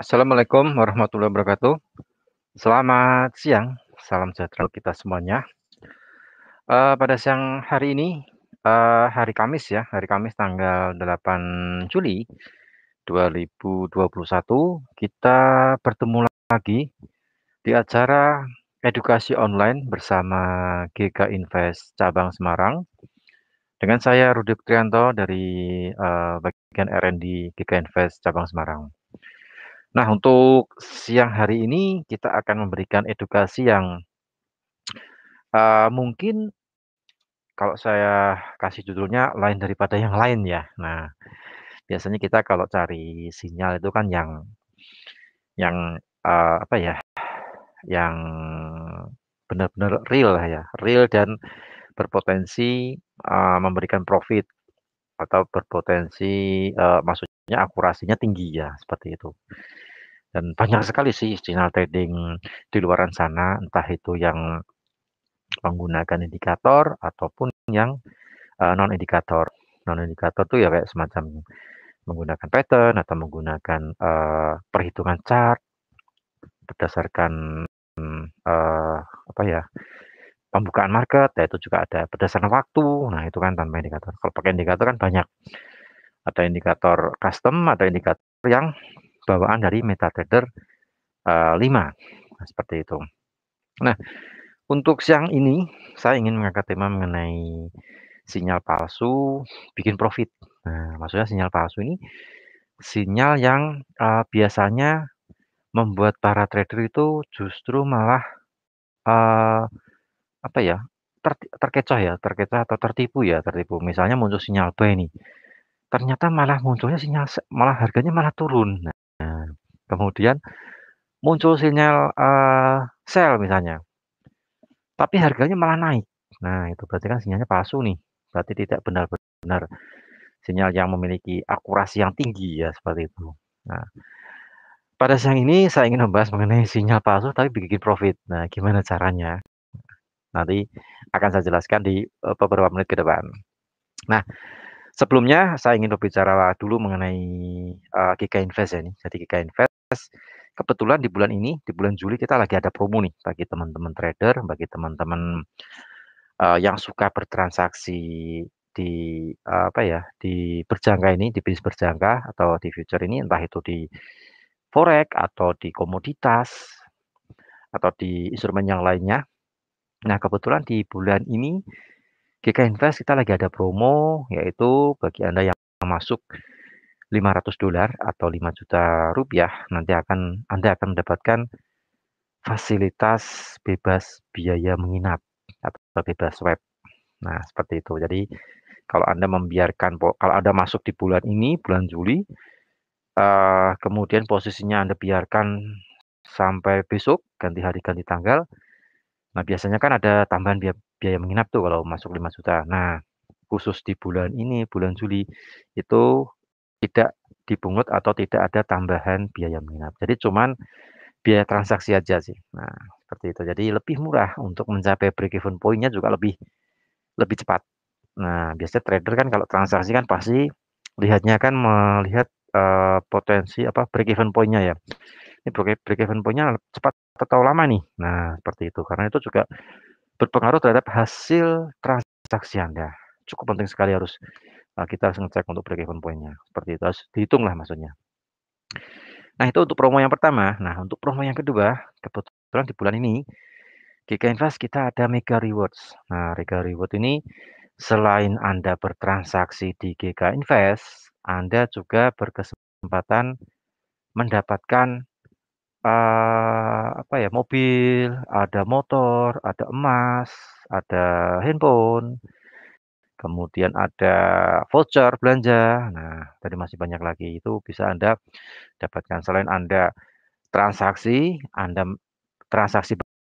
Assalamualaikum warahmatullahi wabarakatuh. Selamat siang, salam sejahtera untuk kita semuanya. Pada siang hari ini, hari Kamis ya, hari Kamis tanggal 8 Juli 2021, kita bertemu lagi di acara edukasi online bersama GK Invest Cabang Semarang. Dengan saya Rudi Trianto dari bagian R&D GK Invest Cabang Semarang. Nah, untuk siang hari ini kita akan memberikan edukasi yang mungkin kalau saya kasih judulnya lain daripada yang lain ya. Nah, biasanya kita kalau cari sinyal itu kan yang apa ya, yang benar-benar real lah ya, real dan berpotensi memberikan profit atau berpotensi maksudnya akurasinya tinggi ya, seperti itu. Dan banyak sekali sih sinyal trading di luaran sana, entah itu yang menggunakan indikator ataupun yang non indikator. Non indikator tuh ya kayak semacam menggunakan pattern atau menggunakan perhitungan chart berdasarkan apa ya, pembukaan market, ya itu juga ada berdasarkan waktu. Nah, itu kan tanpa indikator. Kalau pakai indikator kan banyak. Ada indikator custom, ada indikator yang bawaan dari MetaTrader 5. Nah, seperti itu. Nah, untuk siang ini saya ingin mengangkat tema mengenai sinyal palsu bikin profit. Nah, maksudnya sinyal palsu ini sinyal yang biasanya membuat para trader itu justru malah eee, apa ya, terkecoh ya, terkecoh atau tertipu ya, tertipu. Misalnya muncul sinyal buy nih, ternyata malah munculnya sinyal malah harganya malah turun. Nah, kemudian muncul sinyal sell misalnya, tapi harganya malah naik. Nah, itu berarti kan sinyalnya palsu nih, berarti tidak benar-benar sinyal yang memiliki akurasi yang tinggi ya, seperti itu. Nah, pada siang ini saya ingin membahas mengenai sinyal palsu tapi bikin profit. Nah, gimana caranya? Nanti akan saya jelaskan di beberapa menit ke depan. Nah, sebelumnya saya ingin berbicara dulu mengenai GK Invest ya ini. Jadi GK Invest kebetulan di bulan ini, di bulan Juli kita lagi ada promo nih bagi teman-teman trader, bagi teman-teman yang suka bertransaksi di apa ya, di berjangka ini, di bisnis berjangka atau di future ini, entah itu di forex atau di komoditas atau di instrumen yang lainnya. Nah, kebetulan di bulan ini GK Invest kita lagi ada promo, yaitu bagi Anda yang masuk $500 atau Rp5.000.000, nanti Anda akan mendapatkan fasilitas bebas biaya menginap atau bebas web. Nah, seperti itu. Jadi, kalau Anda kalau Anda masuk di bulan ini, bulan Juli, kemudian posisinya Anda biarkan sampai besok, ganti hari, ganti tanggal. Nah, biasanya kan ada tambahan biaya menginap tuh kalau masuk 5 juta. Nah, khusus di bulan ini, bulan Juli, itu tidak dipungut atau tidak ada tambahan biaya menginap. Jadi cuman biaya transaksi aja sih. Nah, seperti itu. Jadi lebih murah untuk mencapai break even point-nya juga lebih lebih cepat. Nah, biasanya trader kan kalau transaksi kan pasti lihatnya kan melihat potensi apa break even point-nya ya. Ini break even point-nya cepat atau lama nih. Nah, seperti itu. Karena itu juga berpengaruh terhadap hasil transaksi Anda. Cukup penting sekali kita harus ngecek untuk break even point-nya. Seperti itu, harus dihitung lah maksudnya. Nah, itu untuk promo yang pertama. Nah, untuk promo yang kedua, kebetulan di bulan ini GK Invest kita ada Mega Rewards. Nah, Mega Reward ini selain Anda bertransaksi di GK Invest, Anda juga berkesempatan mendapatkan apa ya, mobil, ada motor, ada emas, ada handphone, kemudian ada voucher belanja. Nah, tadi masih banyak lagi. Itu bisa Anda dapatkan selain Anda transaksi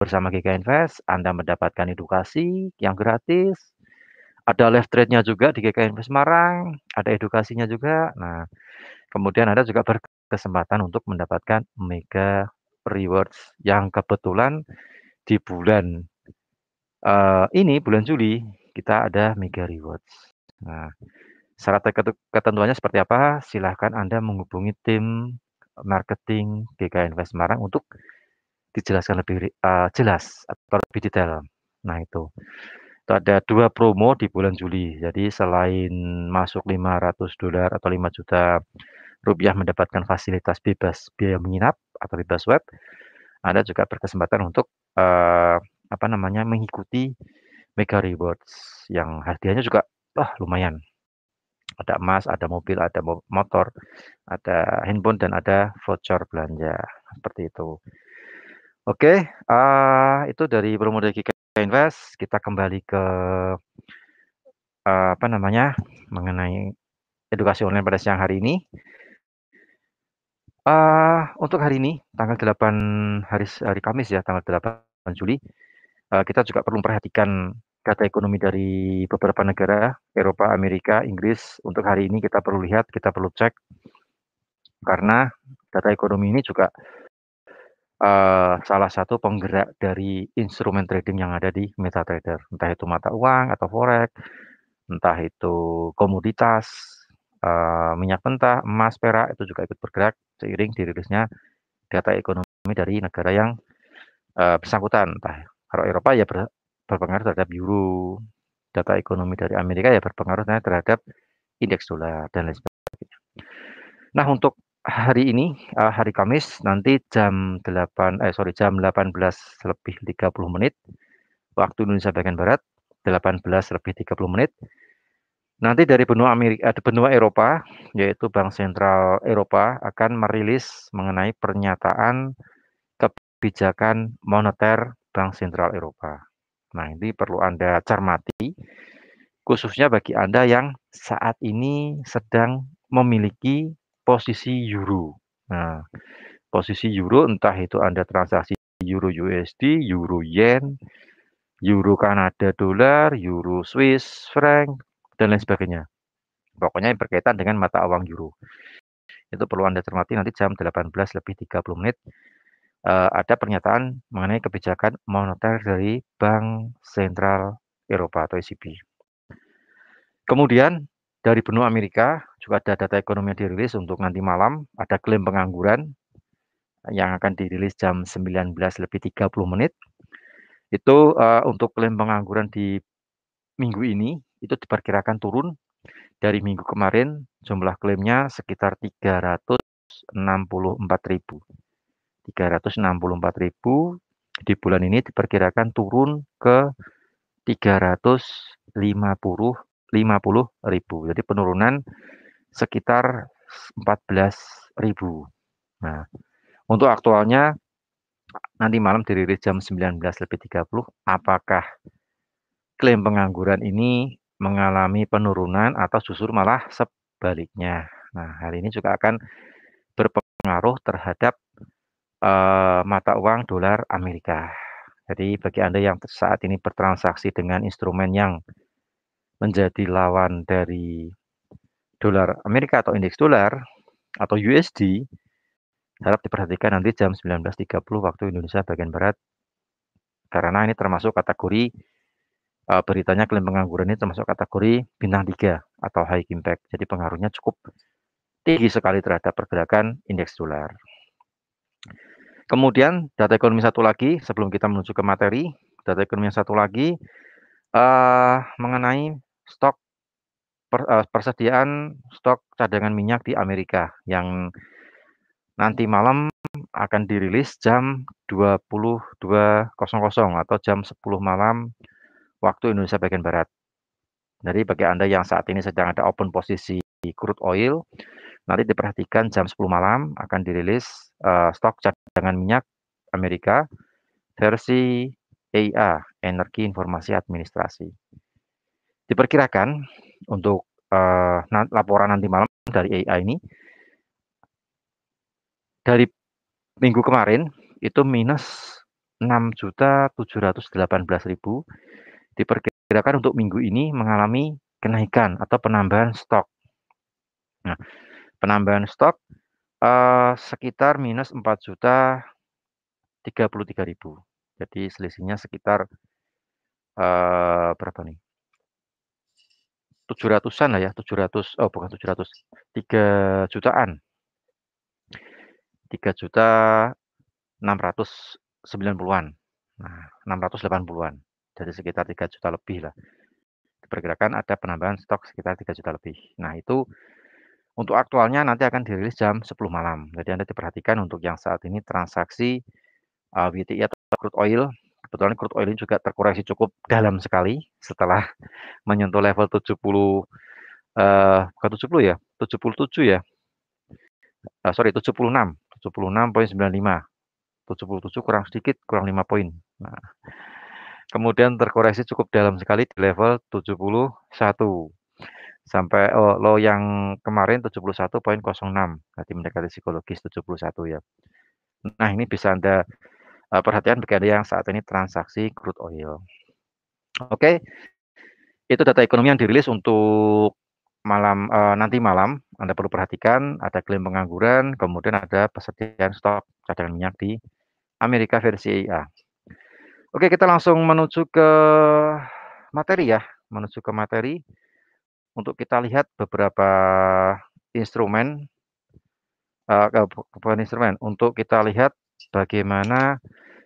bersama GK Invest, Anda mendapatkan edukasi yang gratis, ada live trade-nya juga di GK Invest Semarang, ada edukasinya juga. Nah, kemudian Anda juga berkesempatan untuk mendapatkan Mega Rewards yang kebetulan di bulan ini, bulan Juli, kita ada Mega Rewards. Nah, syarat ketentuannya seperti apa? Silahkan Anda menghubungi tim marketing GK Invest Semarang untuk dijelaskan lebih jelas atau lebih detail. Nah itu. Itu ada 2 promo di bulan Juli. Jadi selain masuk $500 atau Rp5.000.000 mendapatkan fasilitas bebas biaya menginap atau bebas web, Anda juga berkesempatan untuk, mengikuti Mega Rewards yang hadiahnya juga, lumayan. Ada emas, ada mobil, ada motor, ada handphone, dan ada voucher belanja, seperti itu. Oke, itu dari promo dari GK Invest. Kita kembali ke, mengenai edukasi online pada siang hari ini. Untuk hari ini, tanggal 8 hari Kamis ya, tanggal 8 Juli, kita juga perlu memperhatikan data ekonomi dari beberapa negara, Eropa, Amerika, Inggris. Untuk hari ini kita perlu lihat, kita perlu cek, karena data ekonomi ini juga salah satu penggerak dari instrumen trading yang ada di MetaTrader. Entah itu mata uang atau forex, entah itu komoditas, minyak mentah, emas, perak, itu juga ikut bergerak seiring dirilisnya data ekonomi dari negara yang bersangkutan. Entah kalau Eropa ya berpengaruh terhadap euro, data ekonomi dari Amerika ya berpengaruh terhadap indeks dolar dan lain sebagainya. Nah, untuk hari ini, hari Kamis, nanti jam 18:30 waktu Indonesia bagian barat, 18:30, nanti dari benua Eropa, yaitu Bank Sentral Eropa akan merilis mengenai pernyataan kebijakan moneter Bank Sentral Eropa. Nah, ini perlu Anda cermati, khususnya bagi Anda yang saat ini sedang memiliki posisi euro. Nah, posisi euro entah itu Anda transaksi euro USD, euro yen, euro Kanada dolar, euro Swiss franc, dan lain sebagainya. Pokoknya yang berkaitan dengan mata uang euro. Itu perlu Anda cermati nanti jam 18:30, ada pernyataan mengenai kebijakan moneter dari Bank Sentral Eropa atau ECB. Kemudian dari benua Amerika juga ada data ekonomi yang dirilis untuk nanti malam, ada klaim pengangguran yang akan dirilis jam 19:30. Itu untuk klaim pengangguran di minggu ini itu diperkirakan turun dari minggu kemarin. Jumlah klaimnya sekitar 364.000. 364.000 di bulan ini diperkirakan turun ke 350.000. Jadi penurunan sekitar 14.000. Nah, untuk aktualnya nanti malam dirilis jam 19:30, apakah klaim pengangguran ini mengalami penurunan atau justru malah sebaliknya. Nah, hal ini juga akan berpengaruh terhadap mata uang dolar Amerika. Jadi bagi Anda yang saat ini bertransaksi dengan instrumen yang menjadi lawan dari dolar Amerika atau indeks dolar atau USD, harap diperhatikan nanti jam 19:30 waktu Indonesia bagian barat, karena ini termasuk kategori beritanya klaim pengangguran ini termasuk kategori bintang 3 atau high impact. Jadi pengaruhnya cukup tinggi sekali terhadap pergerakan indeks dolar. Kemudian data ekonomi satu lagi sebelum kita menuju ke materi, data ekonomi yang satu lagi mengenai stok persediaan stok cadangan minyak di Amerika yang nanti malam akan dirilis jam 22.00 atau jam 10 malam waktu Indonesia bagian barat. Jadi bagi Anda yang saat ini sedang ada open posisi crude oil, nanti diperhatikan jam 10 malam akan dirilis stok cadangan minyak Amerika versi EIA, Energi Informasi Administrasi. Diperkirakan untuk laporan nanti malam dari EIA ini, dari minggu kemarin itu minus 6.718.000, diperkirakan untuk minggu ini mengalami kenaikan atau penambahan stok. Nah, penambahan stok sekitar minus 4.033.000. Jadi selisihnya sekitar berapa nih? 700-an lah ya, 700, oh bukan 700, 3 jutaan. 3.690.000-an. Nah, 680-an. Jadi sekitar 3 juta lebih lah. Diperkirakan ada penambahan stok sekitar 3 juta lebih. Nah, itu untuk aktualnya nanti akan dirilis jam 10 malam. Jadi Anda diperhatikan untuk yang saat ini transaksi WTI atau crude oil. Kebetulan crude oil ini juga terkoreksi cukup dalam sekali setelah menyentuh level 70, bukan 70 ya, 77 ya. Sorry, 76, 76,95. 77 kurang sedikit, kurang 5 poin. Nah, kemudian terkoreksi cukup dalam sekali di level 71. Sampai low yang kemarin 71,06. Berarti mendekati psikologis 71 ya. Nah, ini bisa Anda perhatikan bagi Anda yang saat ini transaksi crude oil. Oke, itu data ekonomi yang dirilis untuk nanti malam. Anda perlu perhatikan ada klaim pengangguran, kemudian ada persediaan stok cadangan minyak di Amerika versi EIA. Oke, kita langsung menuju ke materi ya, menuju ke materi untuk kita lihat beberapa instrumen, bukan instrumen, untuk kita lihat bagaimana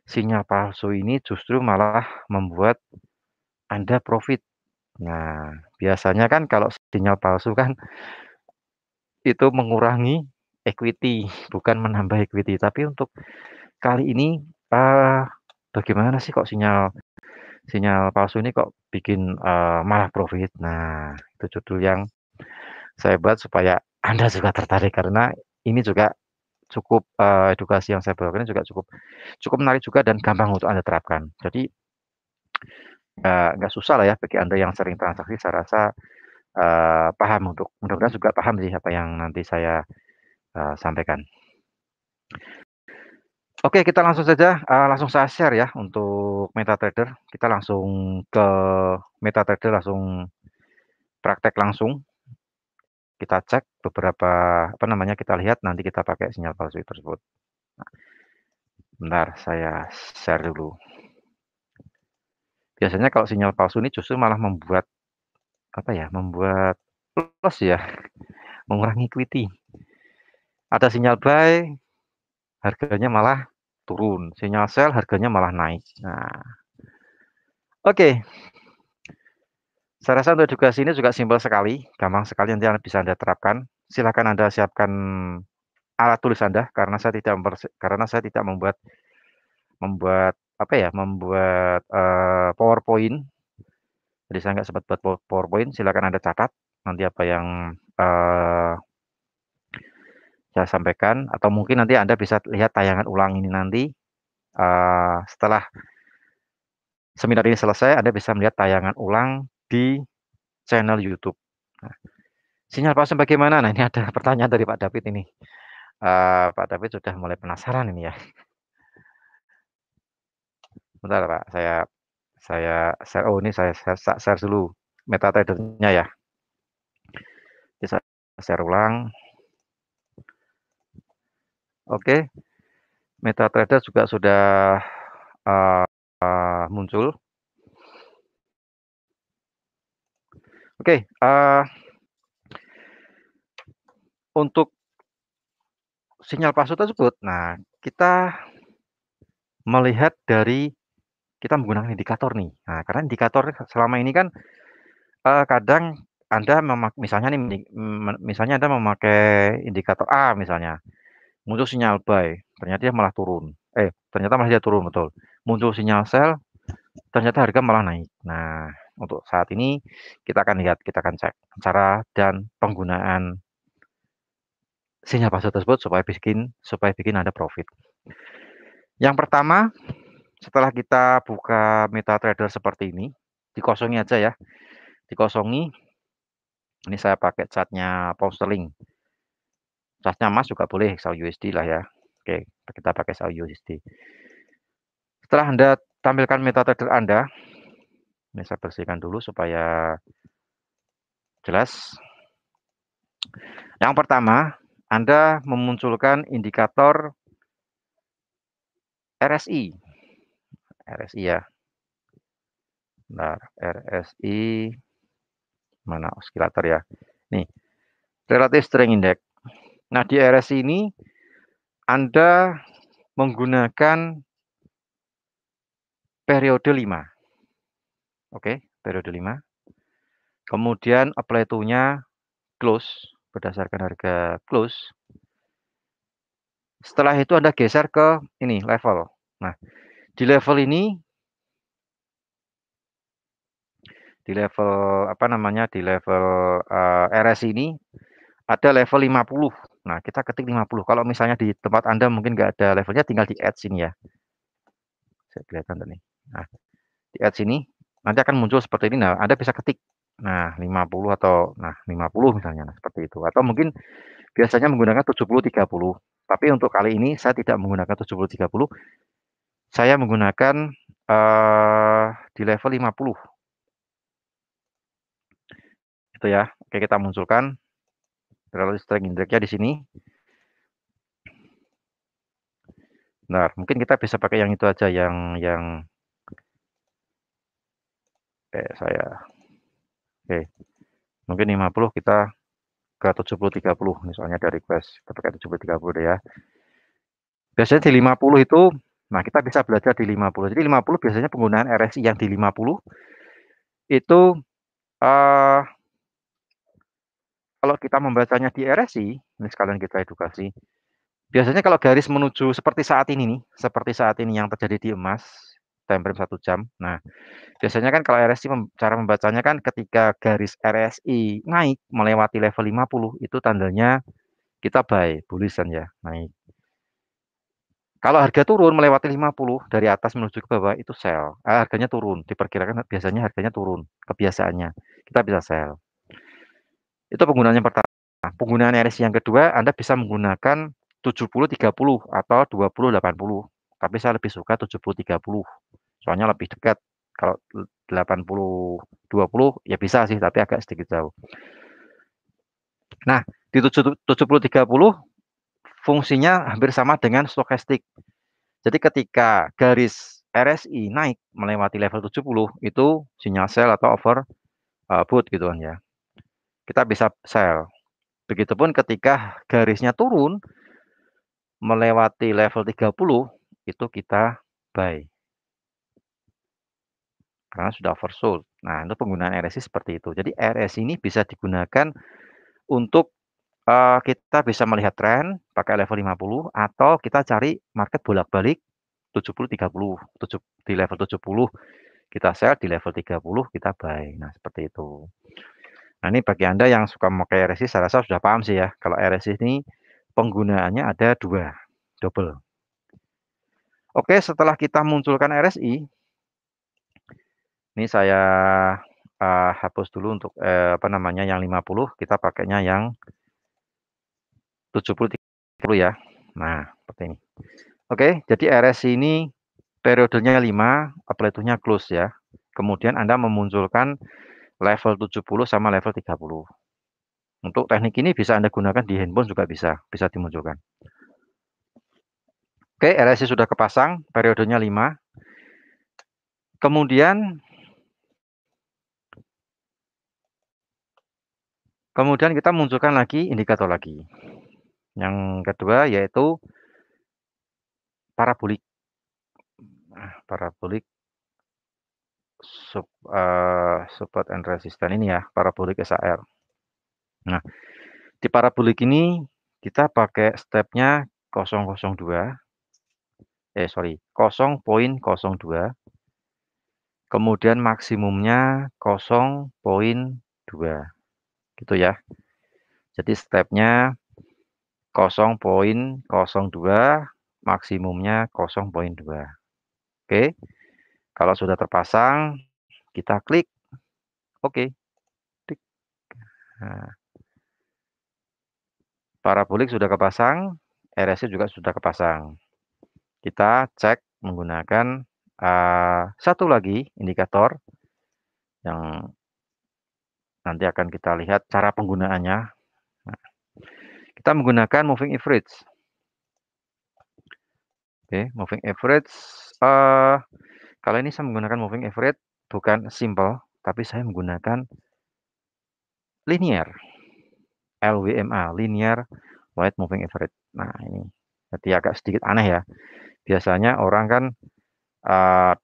sinyal palsu ini justru malah membuat Anda profit. Nah, biasanya kan kalau sinyal palsu kan itu mengurangi equity, bukan menambah equity. Tapi untuk kali ini, bagaimana sih kok sinyal sinyal palsu ini kok bikin, malah profit. Nah, itu judul yang saya buat supaya Anda juga tertarik karena ini juga cukup, edukasi yang saya bawakan ini juga cukup cukup menarik juga dan gampang untuk Anda terapkan. Jadi, nggak susah lah ya bagi Anda yang sering transaksi saya rasa, paham untuk mudah-mudahan juga paham sih apa yang nanti saya, sampaikan. Oke, kita langsung saja, langsung saya share ya untuk MetaTrader. Kita langsung ke MetaTrader, langsung praktek langsung. Kita cek beberapa, kita lihat nanti kita pakai sinyal palsu tersebut. Bentar, saya share dulu. Biasanya kalau sinyal palsu ini justru malah membuat, membuat loss ya, mengurangi equity. Ada sinyal buy, harganya malah turun. Sinyal sell, harganya malah naik. Nah, oke. Saya rasa untuk edukasi ini juga simpel sekali, gampang sekali nanti bisa Anda terapkan. Silakan Anda siapkan alat tulis Anda karena saya tidak membuat membuat PowerPoint. Jadi saya nggak sempat buat PowerPoint. Silakan Anda catat nanti apa yang saya sampaikan, atau mungkin nanti Anda bisa lihat tayangan ulang ini nanti setelah seminar ini selesai. Anda bisa melihat tayangan ulang di channel YouTube. Nah, sinyal palsu bagaimana? Nah, ini ada pertanyaan dari Pak David ini. Pak David sudah mulai penasaran ini ya. Bentar Pak, saya share. Oh, ini saya share dulu MetaTrader-nya ya. Bisa share ulang. Oke, MetaTrader juga sudah muncul. Oke, untuk sinyal palsu tersebut, nah kita melihat dari kita menggunakan indikator nih. Nah, karena indikator selama ini kan kadang Anda misalnya Anda memakai indikator A misalnya, muncul sinyal buy, ternyata dia malah turun. Ternyata malah dia turun, betul. Muncul sinyal sell, ternyata harga malah naik. Nah, untuk saat ini kita akan lihat, kita akan cek cara dan penggunaan sinyal palsu tersebut supaya bikin Anda profit. Yang pertama, setelah kita buka MetaTrader seperti ini, dikosongi aja ya. Dikosongi. Ini saya pakai chartnya pound sterling. Chartnya emas juga boleh, XAU-USD lah ya. Oke, kita pakai XAU-USD. Setelah Anda tampilkan MetaTrader Anda, ini saya bersihkan dulu supaya jelas. Yang pertama, Anda memunculkan indikator RSI. RSI ya. Nah, RSI mana oskilator ya. Nih, Relative Strength Index. Nah, di RSI ini Anda menggunakan periode 5, oke, periode 5. Kemudian apply to-nya close, berdasarkan harga close. Setelah itu Anda geser ke ini, level. Nah, di level ini, di level apa namanya, di level RS ini ada level 50. Nah, kita ketik 50. Kalau misalnya di tempat Anda mungkin nggak ada levelnya, tinggal di add sini ya. Saya kelihatan tuh nih. Nah, di add sini nanti akan muncul seperti ini. Nah, Anda bisa ketik. Nah, 50 atau nah 50 misalnya, nah, seperti itu. Atau mungkin biasanya menggunakan 70-30. Tapi untuk kali ini saya tidak menggunakan 70-30. Saya menggunakan di level 50. Itu ya. Oke, kita munculkan relative strength index-nya di sini. Nah, mungkin kita bisa pakai yang itu aja, yang saya. Oke, mungkin 50 kita ke 70-30 misalnya ada request, kita pakai 70-30 deh ya. Biasanya di 50 itu, nah kita bisa belajar di 50. Jadi 50 biasanya penggunaan RSI yang di 50 itu eh, kalau kita membacanya di RSI, ini sekalian kita edukasi. Biasanya kalau garis menuju seperti saat ini nih, seperti saat ini yang terjadi di emas, time frame 1 jam. Nah, biasanya kan kalau RSI cara membacanya kan ketika garis RSI naik melewati level 50 itu tandanya kita buy, bullish ya, naik. Kalau harga turun melewati 50 dari atas menuju ke bawah itu sell. Harganya turun, diperkirakan biasanya harganya turun, kebiasaannya. Kita bisa sell. Itu penggunaan yang pertama. Penggunaan RSI yang kedua, Anda bisa menggunakan 70-30 atau 20-80. Tapi saya lebih suka 70-30. Soalnya lebih dekat. Kalau 80-20 ya bisa sih, tapi agak sedikit jauh. Nah, di 70-30 fungsinya hampir sama dengan stokastik. Jadi ketika garis RSI naik melewati level 70 itu sinyal sell atau overbought gitu kan ya. Kita bisa sell. Begitupun ketika garisnya turun melewati level 30 itu kita buy. Karena sudah oversold. Nah, itu penggunaan RSI seperti itu. Jadi RSI ini bisa digunakan untuk kita bisa melihat tren pakai level 50 atau kita cari market bolak-balik 70-30. Di level 70 kita sell, di level 30 kita buy. Nah, seperti itu. Nah, ini bagi Anda yang suka memakai RSI, saya rasa sudah paham sih ya. Kalau RSI ini penggunaannya ada 2, double. Oke, setelah kita munculkan RSI, ini saya hapus dulu untuk apa namanya yang 50, kita pakainya yang 70-30 ya. Nah, seperti ini. Oke, jadi RSI ini periodenya 5, apply to-nya close ya. Kemudian Anda memunculkan level 70 sama level 30. Untuk teknik ini bisa Anda gunakan di handphone juga bisa dimunculkan. Oke, RSI sudah kepasang, periodenya 5. Kemudian kita munculkan lagi indikator lagi. Yang kedua yaitu parabolik. Nah, parabolik support and resistance ini ya, parabolik SAR. Nah, di parabolik ini kita pakai stepnya 0,02. 0,02. Kemudian maksimumnya 0,2. Gitu ya. Jadi stepnya 0,02, maksimumnya 0,2. Oke. Kalau sudah terpasang, kita klik oke. Klik. Nah, parabolik sudah kepasang, RSI juga sudah kepasang. Kita cek menggunakan satu lagi indikator yang nanti akan kita lihat cara penggunaannya. Nah, kita menggunakan moving average. Oke, moving average. Kalau ini saya menggunakan moving average bukan simple, tapi saya menggunakan linear. LWMA, linear weighted moving average. Nah, ini. Jadi agak sedikit aneh ya. Biasanya orang kan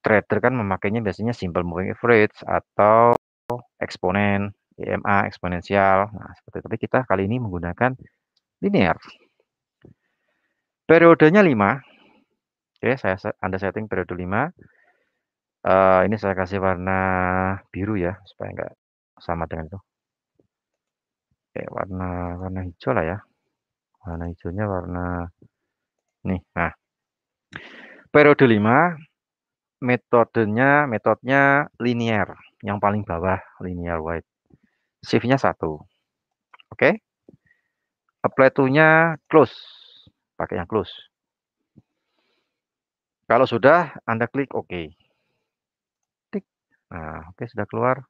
trader kan memakainya biasanya simple moving average atau eksponen, EMA, eksponensial. Nah, seperti itu. Tapi kita kali ini menggunakan linear. Periodenya 5. Oke, Anda setting periode 5. Ini saya kasih warna biru ya, supaya nggak sama dengan itu. Oke, warna hijau lah ya. Warna hijaunya warna nih. Nah, periode 5, metodenya linear. Yang paling bawah linear white. Shift-nya 1. Oke. Apply to-nya close. Pakai yang close. Kalau sudah, Anda klik OK. Tik. Nah, oke, sudah keluar.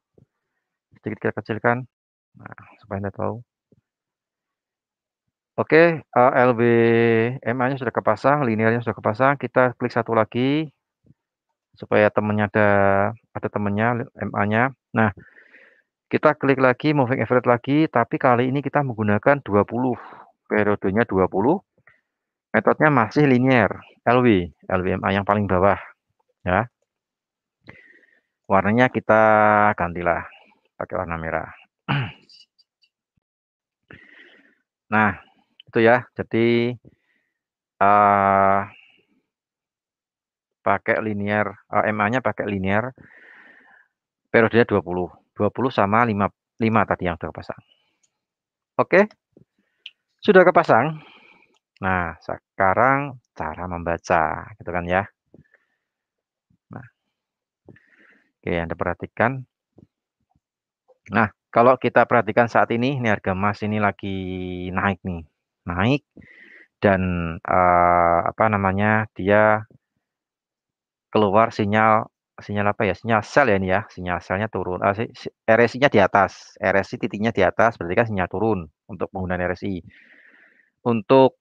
Sedikit kita kecilkan. Nah, supaya Anda tahu. Oke, LBMA-nya sudah kepasang, linearnya sudah kepasang. Kita klik satu lagi supaya temennya ada temennya MA-nya. Nah, kita klik lagi moving average lagi, tapi kali ini kita menggunakan 20. Periodenya 20. Metodenya masih linear, LBMA yang paling bawah ya. Warnanya kita gantilah pakai warna merah. Nah, itu ya. Jadi pakai linear, MA-nya pakai linear. Periodenya 20. 20 sama 5 tadi yang sudah kepasang. Oke. Sudah kepasang. Nah, sekarang cara membaca, gitu kan ya. Nah, oke, Anda perhatikan. Nah, kalau kita perhatikan saat ini harga emas ini lagi naik nih. Naik dan apa namanya? Dia keluar sinyal apa ya? Sinyal sell ya ini ya. Sinyal sell-nya turun. RSI-nya di atas. RSI titiknya di atas berarti kan sinyal turun untuk penggunaan RSI. Untuk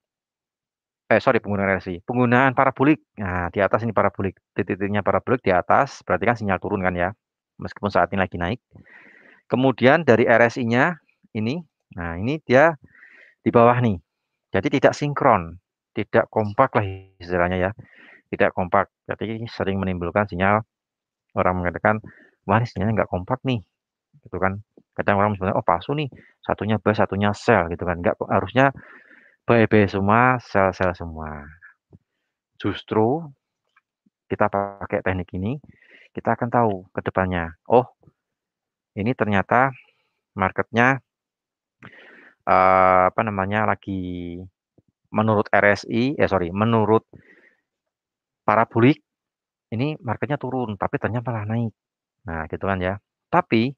sorry, penggunaan RSI. Penggunaan parabolik. Nah, di atas ini parabolik. Titik-titiknya parabolik di atas berarti kan sinyal turun kan ya. Meskipun saat ini lagi naik. Kemudian dari RSI-nya ini, nah ini dia di bawah nih. Jadi tidak sinkron, tidak kompak lah istilahnya ya. Tidak kompak. Jadi sering menimbulkan sinyal orang mengatakan, wah ini sinyalnya nggak kompak nih. Gitu kan. Kadang orang sebenarnya, oh palsu nih. Satunya buy, satunya sell gitu kan. Nggak, harusnya buy semua, sell semua. Justru kita pakai teknik ini, kita akan tahu ke depannya. Oh, ini ternyata marketnya apa namanya lagi menurut RSI, menurut parabolik ini marketnya turun, tapi ternyata malah naik. Nah, gitu kan ya. Tapi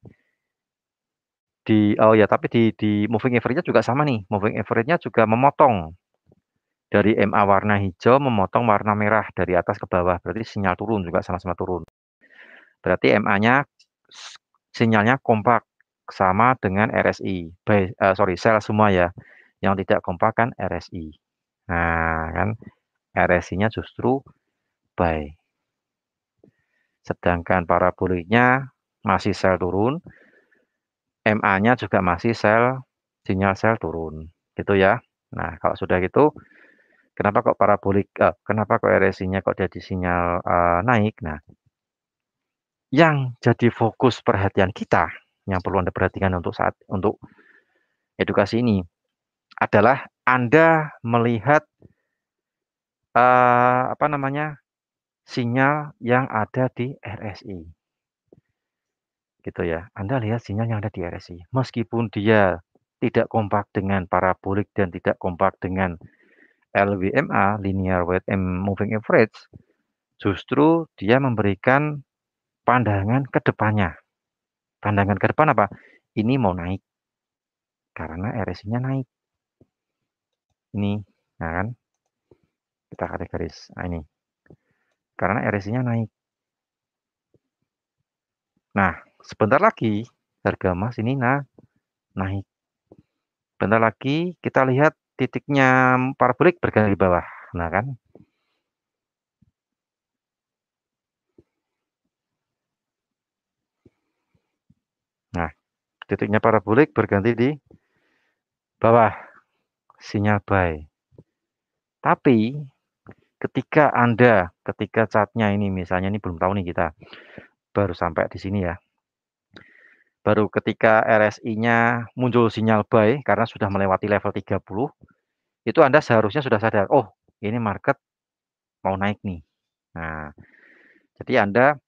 di moving average-nya juga sama nih. Moving average-nya juga memotong dari MA warna hijau memotong warna merah dari atas ke bawah. Berarti sinyal turun juga sama-sama turun. Berarti MA-nya sinyalnya kompak sama dengan RSI. Sell semua ya. Yang tidak kompak kan RSI. Nah, kan RSI-nya justru buy. Sedangkan paraboliknya masih sell turun, MA-nya juga masih sinyal sell turun. Gitu ya. Nah, kalau sudah gitu, kenapa kok RSI-nya kok jadi sinyal naik? Nah, yang jadi fokus perhatian kita, yang perlu Anda perhatikan untuk edukasi ini adalah Anda melihat apa namanya? Sinyal yang ada di RSI. Gitu ya. Anda lihat sinyal yang ada di RSI. Meskipun dia tidak kompak dengan parabolik dan tidak kompak dengan LWMA, linear weighted moving average, justru dia memberikan pandangan ke depannya. Pandangan ke depan apa? Ini mau naik karena RSI-nya naik. Ini, nah kan? Kita tarik garis. Nah ini. Karena RSI-nya naik. Nah, sebentar lagi harga emas ini naik. Bentar lagi kita lihat titiknya parabolik bergerak di bawah. Nah kan? Nah, titiknya parabolik berganti di bawah, sinyal buy. Tapi ketika chartnya ini misalnya ini belum tahu nih kita, baru sampai di sini ya. Baru ketika RSI-nya muncul sinyal buy karena sudah melewati level 30, itu Anda seharusnya sudah sadar, "Oh, ini market mau naik nih." Nah, jadi Anda,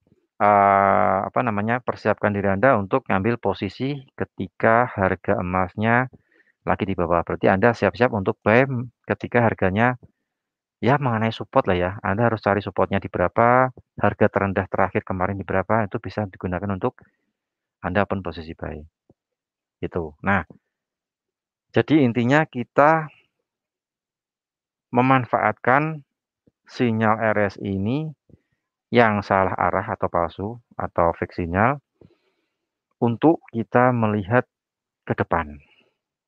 persiapkan diri Anda untuk ngambil posisi ketika harga emasnya lagi di bawah. Berarti Anda siap-siap untuk buy ketika harganya ya mengenai support lah ya. Anda harus cari supportnya di berapa, harga terendah terakhir kemarin di berapa, itu bisa digunakan untuk Anda open posisi buy, gitu. Nah, jadi intinya kita memanfaatkan sinyal RSI ini yang salah arah atau palsu atau fake sinyal untuk kita melihat ke depan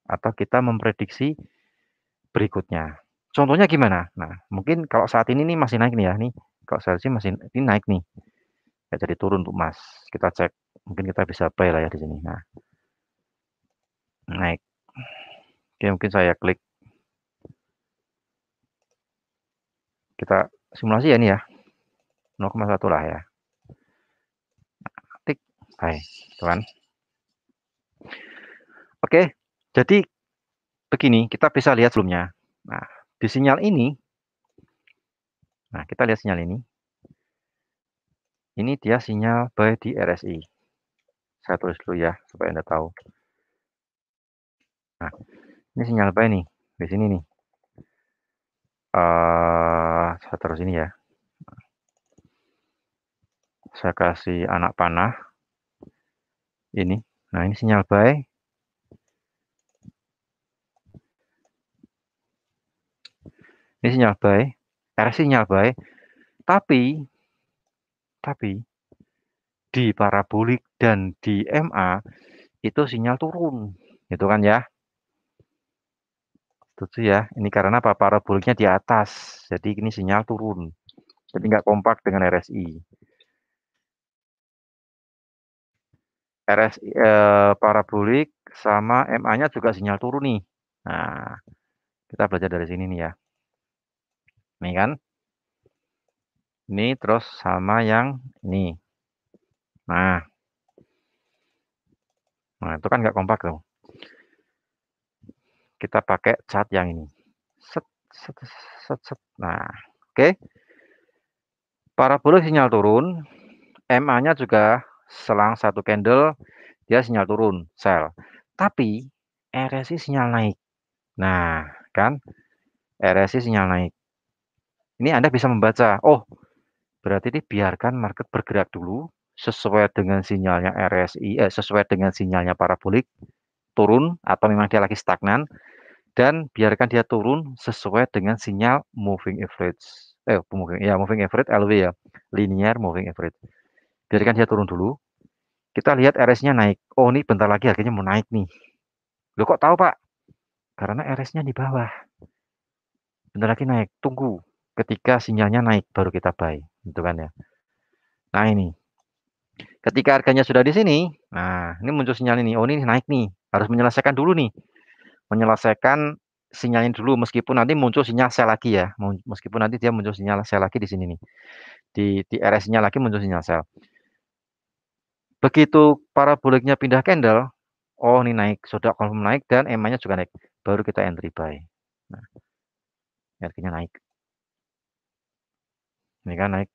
atau kita memprediksi berikutnya. Contohnya gimana? Nah, mungkin kalau saat ini nih masih naik nih ya, nih kalau saya sih masih ini naik nih, nggak jadi turun untuk emas. Kita cek, mungkin kita bisa buy lah ya di sini. Nah, naik. Oke, mungkin saya klik. Kita simulasi ya ini ya, 0,1 lah ya. Tik, buy, teman. Oke, jadi begini, kita bisa lihat sebelumnya. Nah, di sinyal ini, nah kita lihat sinyal ini. Ini dia sinyal buy di RSI. Saya tulis dulu ya, supaya Anda tahu. Nah, ini sinyal buy nih, di sini nih. Saya taruh sini ya. Saya kasih anak panah. Ini. Nah, ini sinyal buy. Ini sinyal buy. RSI sinyal buy. Tapi di parabolik dan di MA itu sinyal turun. Gitu kan ya. Setuju ya. Ini karena apa? Paraboliknya di atas. Jadi ini sinyal turun. Jadi nggak kompak dengan RSI. RSI parabolik sama MA-nya juga sinyal turun nih. Nah, kita belajar dari sini nih ya. Nih kan. Ini terus sama yang ini. Nah, itu kan nggak kompak tuh. Kita pakai cat yang ini. Set, set, set, set. Nah, oke. Parabolik sinyal turun. MA-nya juga selang satu candle dia sinyal turun, sell. Tapi RSI sinyal naik. Nah, kan? RSI sinyal naik. Ini Anda bisa membaca, oh, berarti ini biarkan market bergerak dulu sesuai dengan sinyalnya RSI, sesuai dengan sinyalnya parabolik turun atau memang dia lagi stagnan dan biarkan dia turun sesuai dengan sinyal moving average. Moving average LW ya, linear moving average. Biarkan dia turun dulu. Kita lihat RS-nya naik. Oh, ini bentar lagi harganya mau naik nih. Loh kok tahu, Pak? Karena RS-nya di bawah. Bentar lagi naik. Tunggu. Ketika sinyalnya naik baru kita buy, gitu kan ya. Nah, ini. Ketika harganya sudah di sini, nah, ini muncul sinyal ini. Oh, ini naik nih. Harus menyelesaikan dulu nih. Menyelesaikan sinyalnya dulu meskipun nanti muncul sinyal sell lagi ya. Meskipun nanti dia muncul sinyal sell lagi di sini nih. Di RS-nya lagi muncul sinyal sell. Begitu paraboliknya pindah candle, oh ini naik, sudah confirm naik dan EMA-nya juga naik. Baru kita entry buy. Nah, harganya naik. Ini kan naik.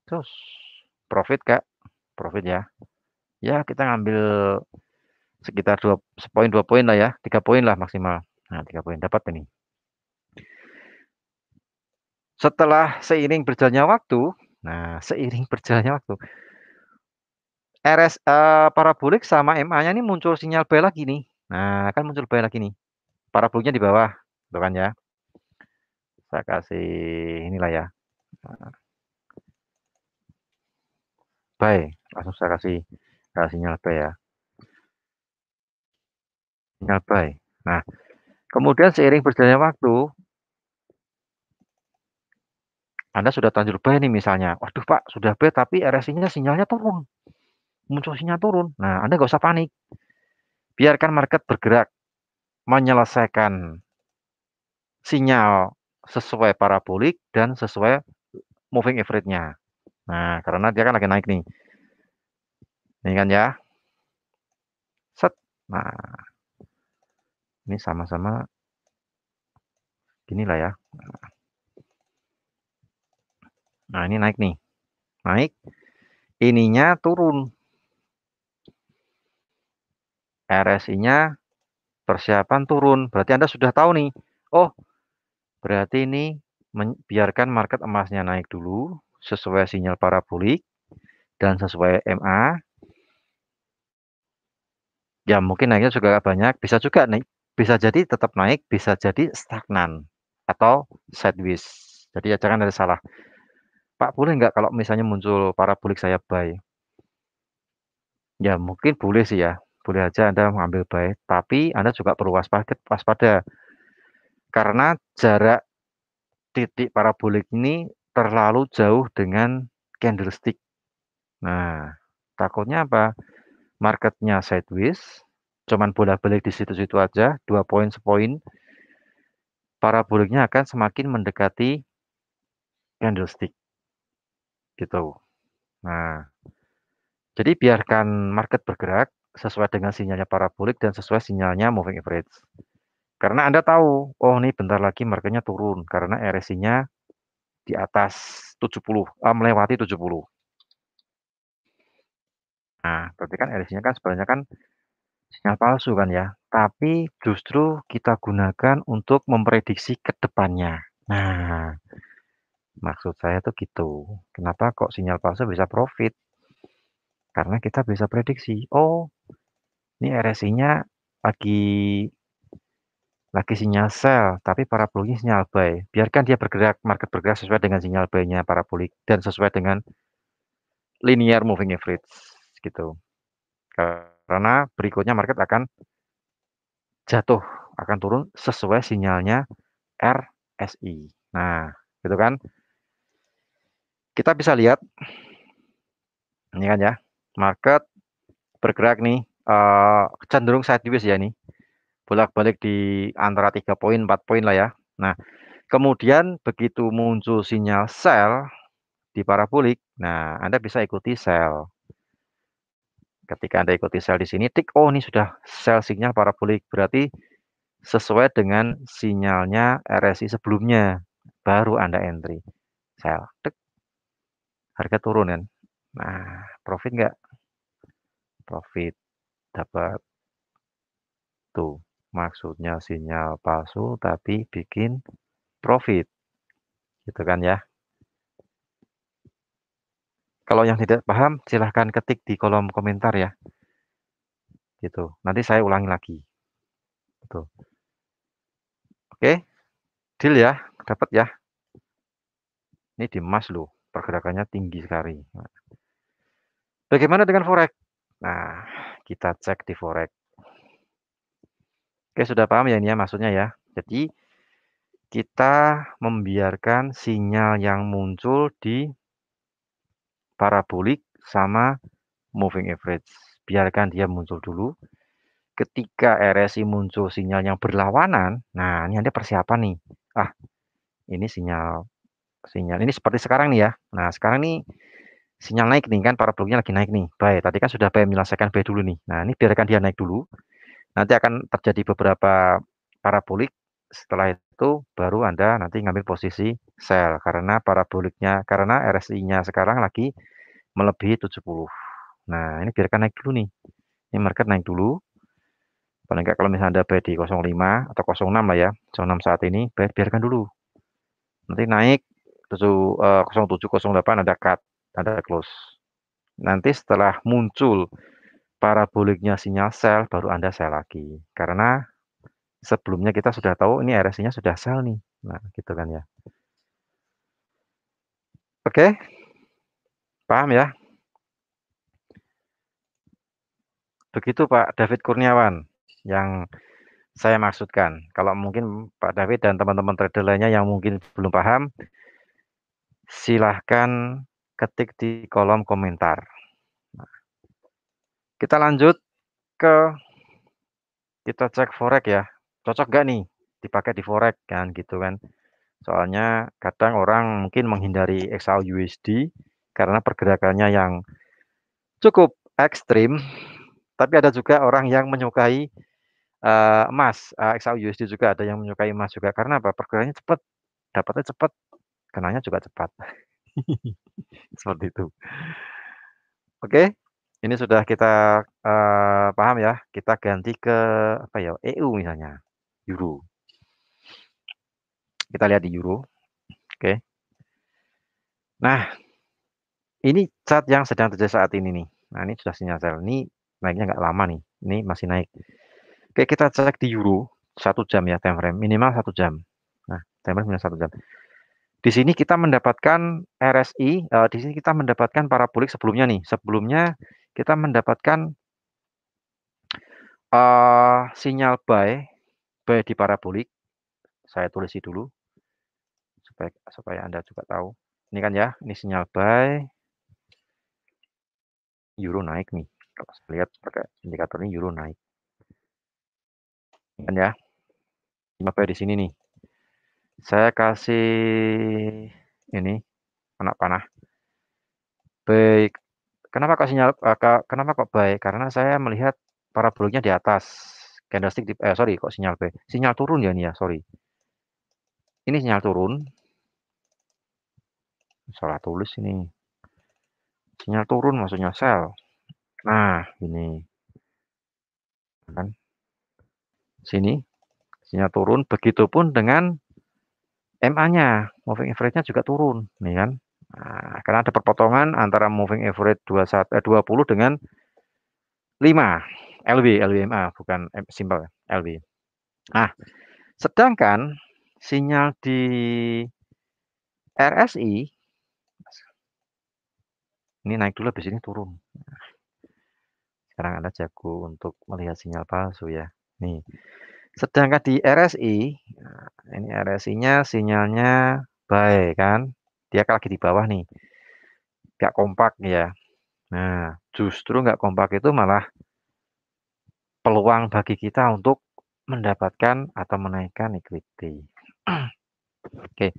Terus profit Kak. Profit ya. Ya, kita ngambil sekitar 2 poin 2 poin lah ya, 3 poin lah maksimal. Nah, 3 poin dapat ini. Setelah seiring berjalannya waktu, parabolik sama MA-nya ini muncul sinyal buy lagi nih. Nah, kan muncul buy lagi nih. Paraboliknya di bawah, tuh kan ya. Saya kasih inilah ya. Buy, langsung saya kasih sinyal buy ya. Sinyal buy. Nah, kemudian seiring berjalannya waktu, Anda sudah terlanjur buy nih misalnya. Waduh Pak, sudah buy tapi RSI-nya sinyalnya turun. Muncul sinyal turun. Nah, Anda nggak usah panik. Biarkan market bergerak, menyelesaikan sinyal sesuai parabolik dan sesuai moving average-nya. Nah, karena dia kan lagi naik nih. Ini kan ya. Set. Nah, ini sama-sama ginilah ya. Nah, ini naik nih. Naik. Ininya turun. RSI-nya persiapan turun. Berarti Anda sudah tahu nih. Oh, berarti ini biarkan market emasnya naik dulu sesuai sinyal parabolik dan sesuai MA. Ya mungkin naiknya juga banyak, bisa juga naik, bisa jadi tetap naik, bisa jadi stagnan atau sideways. Jadi ya jangan ada salah. Pak, boleh nggak kalau misalnya muncul parabolik saya buy? Ya mungkin boleh sih ya, boleh aja Anda mengambil buy, tapi Anda juga perlu waspada karena jarak titik parabolik ini terlalu jauh dengan candlestick. Nah, takutnya apa? Marketnya sideways, cuman bolak-balik di situ-situ aja, 2 poin sepoin, paraboliknya akan semakin mendekati candlestick gitu. Nah, jadi biarkan market bergerak sesuai dengan sinyalnya parabolik dan sesuai sinyalnya moving average. Karena Anda tahu, oh ini bentar lagi marketnya turun karena RSI-nya di atas 70, melewati 70. Nah, berarti kan RSI-nya kan sebenarnya kan sinyal palsu kan ya. Tapi justru kita gunakan untuk memprediksi ke depannya. Nah, maksud saya tuh gitu. Kenapa kok sinyal palsu bisa profit? Karena kita bisa prediksi. Oh, ini RSI-nya lagi sinyal sell, tapi paraboliknya sinyal buy. Biarkan dia bergerak, market bergerak sesuai dengan sinyal buy-nya parabolik dan sesuai dengan linear moving average gitu. Karena berikutnya market akan jatuh, akan turun sesuai sinyalnya RSI. Nah, gitu kan. Kita bisa lihat ini kan ya, market bergerak nih cenderung sideways ya nih. Bolak-balik di antara 3 poin, 4 poin lah ya. Nah, kemudian begitu muncul sinyal sell di parabolik, nah Anda bisa ikuti sell. Ketika Anda ikuti sell di sini, tik, oh ini sudah sell sinyal parabolik, berarti sesuai dengan sinyalnya RSI sebelumnya, baru Anda entry. Sell, tik, harga turun kan. Nah, profit nggak? Profit, dapat tuh. Maksudnya sinyal palsu tapi bikin profit, gitu kan ya. Kalau yang tidak paham, silahkan ketik di kolom komentar ya. Gitu. Nanti saya ulangi lagi. Gitu. Oke, deal ya. Dapat ya. Ini di emas loh. Pergerakannya tinggi sekali. Bagaimana dengan forex? Nah, kita cek di forex. Oke, sudah paham ya ini ya maksudnya ya. Jadi, kita membiarkan sinyal yang muncul di parabolik sama moving average. Biarkan dia muncul dulu. Ketika RSI muncul sinyal yang berlawanan, nah ini Anda persiapan nih. Ah, ini sinyal sinyal ini seperti sekarang nih ya. Nah, sekarang nih sinyal naik nih kan paraboliknya lagi naik nih. Baik, tadi kan sudah buy menyelesaikan buy dulu nih. Nah, ini biarkan dia naik dulu. Nanti akan terjadi beberapa parabolik. Setelah itu baru Anda nanti ngambil posisi sell karena paraboliknya karena RSI-nya sekarang lagi melebihi 70. Nah, ini biarkan naik dulu nih. Ini market naik dulu. Paling enggak kalau misalnya Anda buy di 05 atau 06 lah ya. 06 saat ini biarkan dulu. Nanti naik 07, 08 ada cut, ada close. Nanti setelah muncul paraboliknya sinyal sell baru Anda sell lagi. Karena sebelumnya kita sudah tahu ini RSI-nya sudah sell nih. Nah, gitu kan ya. Oke, paham ya? Begitu Pak David Kurniawan yang saya maksudkan. Kalau mungkin Pak David dan teman-teman trader lainnya yang mungkin belum paham, silahkan ketik di kolom komentar. Kita lanjut ke kita cek forex ya. Cocok gak nih dipakai di forex kan gitu kan. Soalnya kadang orang mungkin menghindari XAUUSD karena pergerakannya yang cukup ekstrim, tapi ada juga orang yang menyukai emas, XAUUSD juga ada yang menyukai emas juga. Karena apa? Pergerakannya cepat, dapatnya cepat, kenanya juga cepat. Seperti itu. Oke, ini sudah kita paham ya. Kita ganti ke apa ya? EU misalnya, euro. Kita lihat di euro. Oke. Nah, ini chart yang sedang terjadi saat ini nih. Nah, ini sudah sinyal sell. Ini naiknya nggak lama nih. Ini masih naik. Oke, kita cek di euro 1 jam ya time frame, minimal 1 jam. Nah, time frame minimal 1 jam. Di sini kita mendapatkan RSI, di sini kita mendapatkan parabolik sebelumnya nih. Sebelumnya kita mendapatkan sinyal buy di parabolik. Saya tulisi dulu supaya Anda juga tahu. Ini kan ya, ini sinyal buy, euro naik nih. Kalau saya lihat pakai indikator ini euro naik. Ini kan ya, sinyal buy di sini nih. Saya kasih ini anak panah. Baik. Kenapa kok buy? Karena saya melihat paraboliknya di atas. Candlestick sorry kok sinyal buy. Sinyal turun ya ini ya, sorry. Ini sinyal turun. Salah tulis ini. Sinyal turun maksudnya sell. Nah, ini kan. Sini sinyal turun, begitupun dengan MA-nya, moving average-nya juga turun, nih kan. Nah, karena ada perpotongan antara moving average 20 dengan 5 LBMA, bukan simple LB. Nah, sedangkan sinyal di RSI ini naik dulu, habis ini turun. Sekarang Anda jago untuk melihat sinyal palsu ya. Nih, sedangkan di RSI, nah, ini RSI-nya sinyalnya buy kan, dia lagi di bawah nih, nggak kompak ya. Nah, justru nggak kompak itu malah peluang bagi kita untuk mendapatkan atau menaikkan equity. Oke.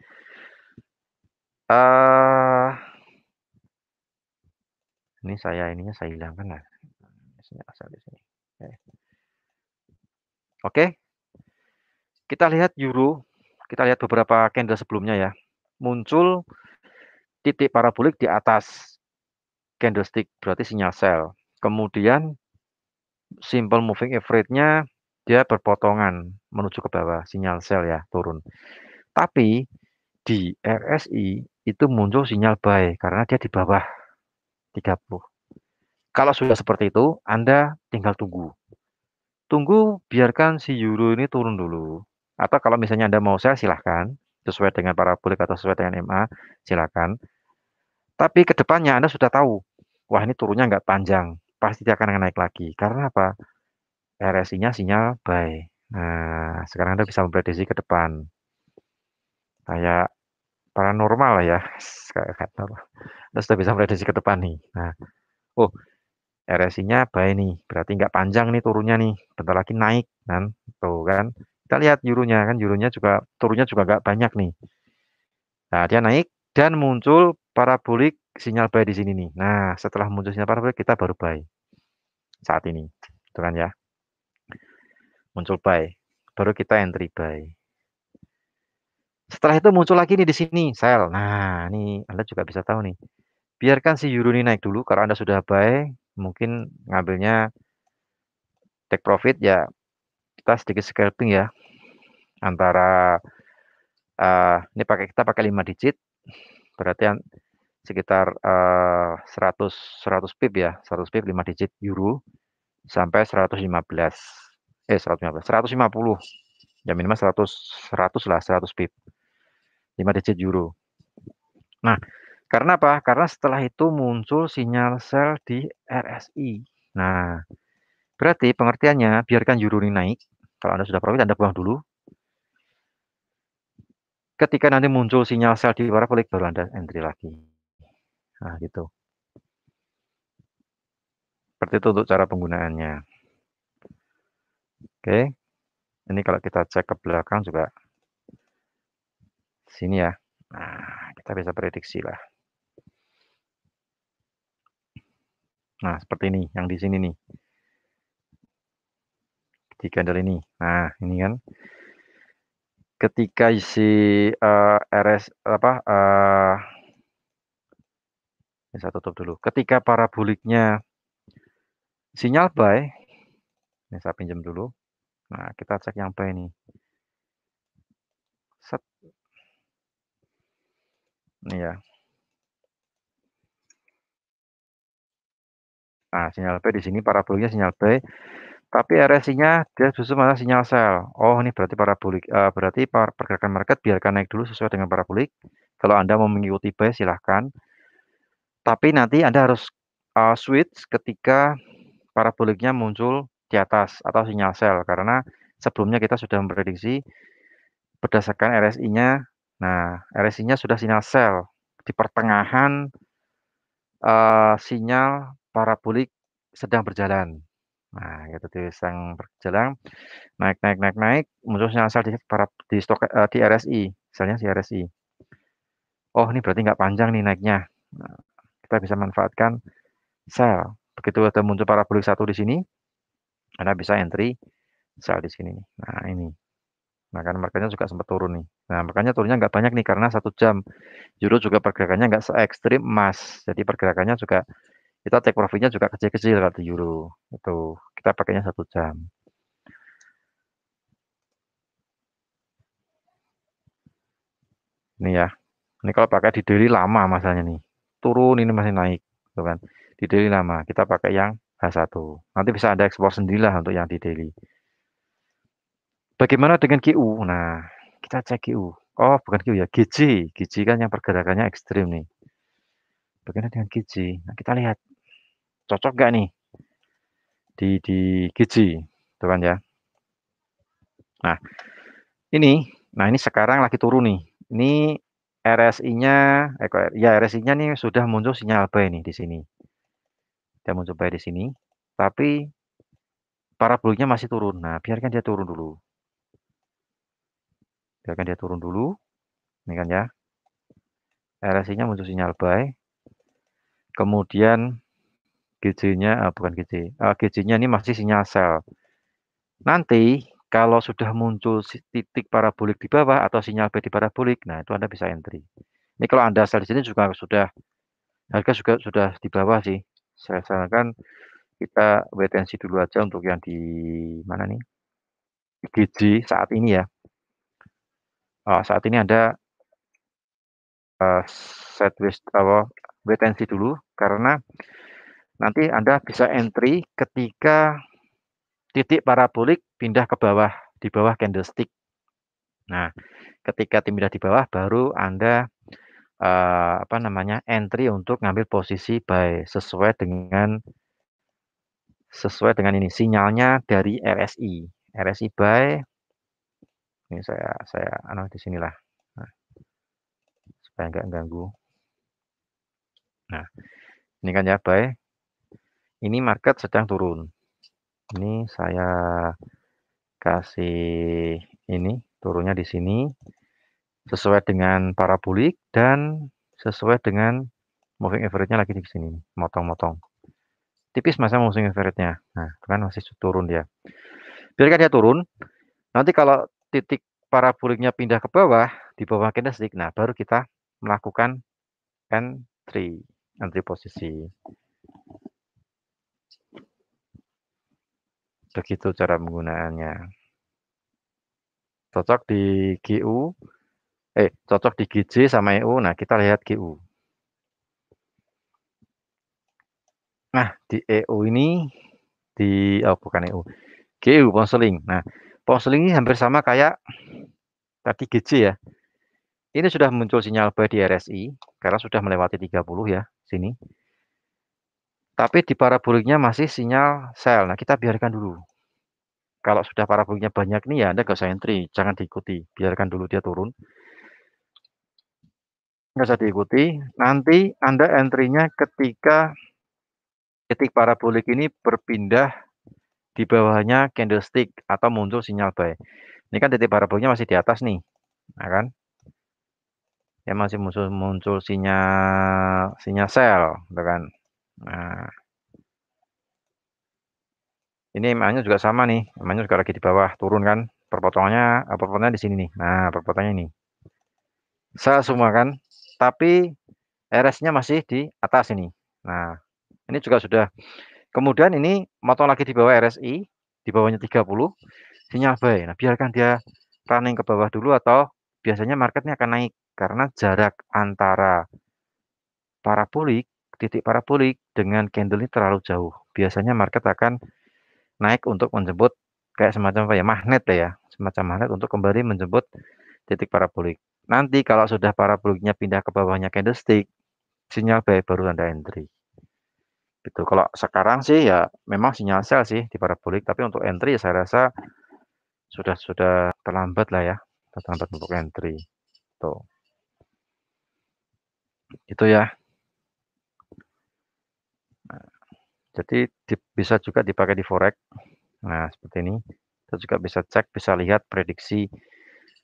Ini ininya saya hilangkan lah. Asal di sini. Oke. Kita lihat euro. Kita lihat beberapa candle sebelumnya ya. Muncul titik parabolik di atas candlestick, berarti sinyal sell. Kemudian simple moving average-nya dia berpotongan menuju ke bawah, sinyal sell ya, turun. Tapi di RSI itu muncul sinyal buy karena dia di bawah 30. Kalau sudah seperti itu, Anda tinggal tunggu. Tunggu biarkan si euro ini turun dulu. Atau kalau misalnya Anda mau sell silahkan, sesuai dengan parabolik atau sesuai dengan MA, silahkan. Tapi ke depannya Anda sudah tahu, wah ini turunnya nggak panjang, pasti dia akan naik lagi. Karena apa? RSI-nya sinyal buy. Nah, sekarang Anda bisa memprediksi ke depan. Kayak paranormal lah ya. Kayak Anda sudah bisa memprediksi ke depan nih. Nah, oh RSI-nya buy nih, berarti nggak panjang nih turunnya nih, bentar lagi naik kan, tuh kan. Kita lihat euronya kan, euronya juga turunnya juga nggak banyak nih. Nah, dia naik dan muncul parabolik sinyal buy di sini nih. Nah, setelah muncul sinyal parabolik kita baru buy saat ini, itu kan ya. Muncul buy, baru kita entry buy. Setelah itu muncul lagi nih di sini sell. Nah, ini Anda juga bisa tahu nih. Biarkan si euro ini naik dulu. Kalau Anda sudah buy, mungkin ngambilnya take profit ya. Kita sedikit scalping ya. Antara ini kita pakai 5 digit. Berarti sekitar 100 pip ya. 100 pip 5 digit euro sampai 115. 150. Ya minimal 100 lah, 100 pip. 5 digit euro. Nah, karena apa? Karena setelah itu muncul sinyal sell di RSI. Nah, berarti pengertiannya biarkan euro ini naik. Kalau Anda sudah profit, Anda buang dulu. Ketika nanti muncul sinyal sell di parabolik, baru Anda entry lagi. Nah, gitu. Seperti itu untuk cara penggunaannya. Oke. Ini kalau kita cek ke belakang juga Sini ya. Nah, kita bisa prediksi lah. Nah, seperti ini, yang di sini nih. Di candle ini. Nah, ini kan. Ketika si RS apa ini saya tutup dulu. Ketika paraboliknya sinyal buy, ini saya pinjam dulu. Nah, kita cek yang buy ini. Set. Ini ya. Nah, sinyal buy di sini paraboliknya sinyal buy, tapi RSI-nya dia justru malah sinyal sell. Oh, ini berarti parabolik berarti pergerakan market biarkan naik dulu sesuai dengan parabolik. Kalau Anda mau mengikuti buy silahkan. Tapi nanti Anda harus switch ketika paraboliknya muncul di atas atau sinyal sell karena sebelumnya kita sudah memprediksi berdasarkan RSI-nya. Nah, RSI-nya sudah sinyal sell di pertengahan sinyal parabolik sedang berjalan. Nah, itu sedang berjalan naik naik naik naik muncul sinyal sell di RSI, misalnya di RSI. Oh, ini berarti nggak panjang nih naiknya. Nah, kita bisa manfaatkan sell. Begitu ada muncul parabolik satu di sini, Anda bisa entry sell di sini. Nah, ini. Nah, kan marketnya juga sempat turun nih. Nah, makanya turunnya nggak banyak nih karena 1 jam. Euro juga pergerakannya nggak se-ekstrim emas. Jadi pergerakannya juga kita take profitnya juga kecil-kecil kalau di euro. Itu kita pakainya 1 jam. Ini ya. Ini kalau pakai di daily lama masanya nih. Turun ini masih naik, tuh kan. Di daily lama. Kita pakai yang H1. Nanti bisa Anda ekspor sendirilah untuk yang di daily. Bagaimana dengan QU? Nah, kita cek QU. Oh, bukan QU ya, GJ. GJ kan yang pergerakannya ekstrim nih. Bagaimana dengan GJ? Nah, kita lihat cocok nggak nih di GJ, tuh kan ya. Nah, ini sekarang lagi turun nih. Ini RSI-nya, ya RSI-nya nih sudah muncul sinyal buy nih di sini. Dia muncul buy di sini, tapi paraboliknya masih turun. Nah, biarkan dia turun dulu. Biarkan dia turun dulu. Ini kan ya. RSI-nya muncul sinyal buy. Kemudian GJ-nya, bukan GJ. GJ-nya ini masih sinyal sell. Nanti kalau sudah muncul titik parabolik di bawah atau sinyal buy di parabolik, nah itu Anda bisa entry. Ini kalau Anda sell di sini juga sudah harga juga sudah di bawah sih. Saya sarankan kita wait and see dulu aja untuk yang di mana nih? GJ saat ini ya. Saat ini Anda wait and see dulu karena nanti Anda bisa entry ketika titik parabolik pindah ke bawah di bawah candlestick. Nah, ketika pindah di bawah baru Anda entry untuk ngambil posisi buy sesuai dengan ini sinyalnya dari RSI. RSI buy. Ini saya di sinilah. Nah, supaya nggak ganggu. Nah, ini kan ya buy. Ini market sedang turun. Ini saya kasih ini turunnya di sini sesuai dengan parabolik dan sesuai dengan moving average-nya lagi di sini, motong-motong. Tipis masa moving average-nya. Nah, kan masih turun dia. Biarkan dia turun. Nanti kalau titik paraboliknya pindah ke bawah, di bawah candlestick, nah baru kita melakukan entry posisi. Begitu cara penggunaannya. Cocok di GU, cocok di GJ sama EU. Nah, kita lihat GU. Nah, di EU ini bukan EU. GU Ponseling. Nah, Ponseling ini hampir sama kayak tadi GJ ya. Ini sudah muncul sinyal buy di RSI karena sudah melewati 30 ya sini. Tapi di paraboliknya masih sinyal sell. Nah, kita biarkan dulu. Kalau sudah paraboliknya banyak nih ya Anda nggak usah entry, jangan diikuti. Biarkan dulu dia turun. Nggak usah diikuti. Nanti Anda entry-nya ketika titik parabolik ini berpindah di bawahnya candlestick atau muncul sinyal buy. Ini kan titik paraboliknya masih di atas nih. Nah kan? ya masih muncul muncul sinyal sinyal sell, gitu kan. Nah, ini MA-nya juga sama nih, MA-nya juga lagi di bawah, turun kan, perpotongannya di sini nih. Nah, perpotongannya ini. Sell semua kan, tapi RS-nya masih di atas ini. Nah, ini juga sudah. Kemudian ini motong lagi di bawah RSI, di bawahnya 30, sinyal buy. Nah, biarkan dia running ke bawah dulu atau biasanya marketnya akan naik karena jarak antara parabolik, titik parabolik dengan candle ini terlalu jauh. Biasanya market akan naik untuk menjemput kayak semacam apa ya, magnet ya, semacam magnet untuk kembali menjemput titik parabolik. Nanti kalau sudah paraboliknya pindah ke bawahnya candlestick, sinyal buy baru Anda entry. Gitu. Kalau sekarang sih ya memang sinyal sell sih di parabolik, tapi untuk entry ya saya rasa sudah terlambat lah ya, terlambat untuk entry. Tuh. Itu ya. Nah, jadi bisa juga dipakai di forex. Nah, seperti ini. Kita juga bisa cek, bisa lihat prediksi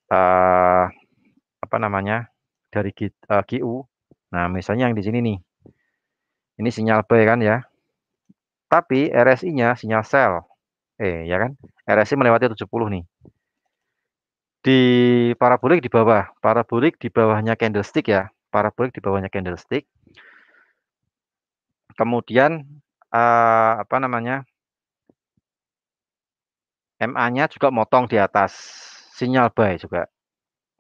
uh, apa namanya dari QU. Nah, misalnya yang di sini nih. Ini sinyal buy kan ya. Tapi RSI-nya sinyal sell. Ya kan? RSI melewati 70 nih. Di parabolik di bawah, parabolik di bawahnya candlestick ya, parabolik di bawahnya candlestick. Kemudian apa namanya? MA-nya juga motong di atas, sinyal buy juga.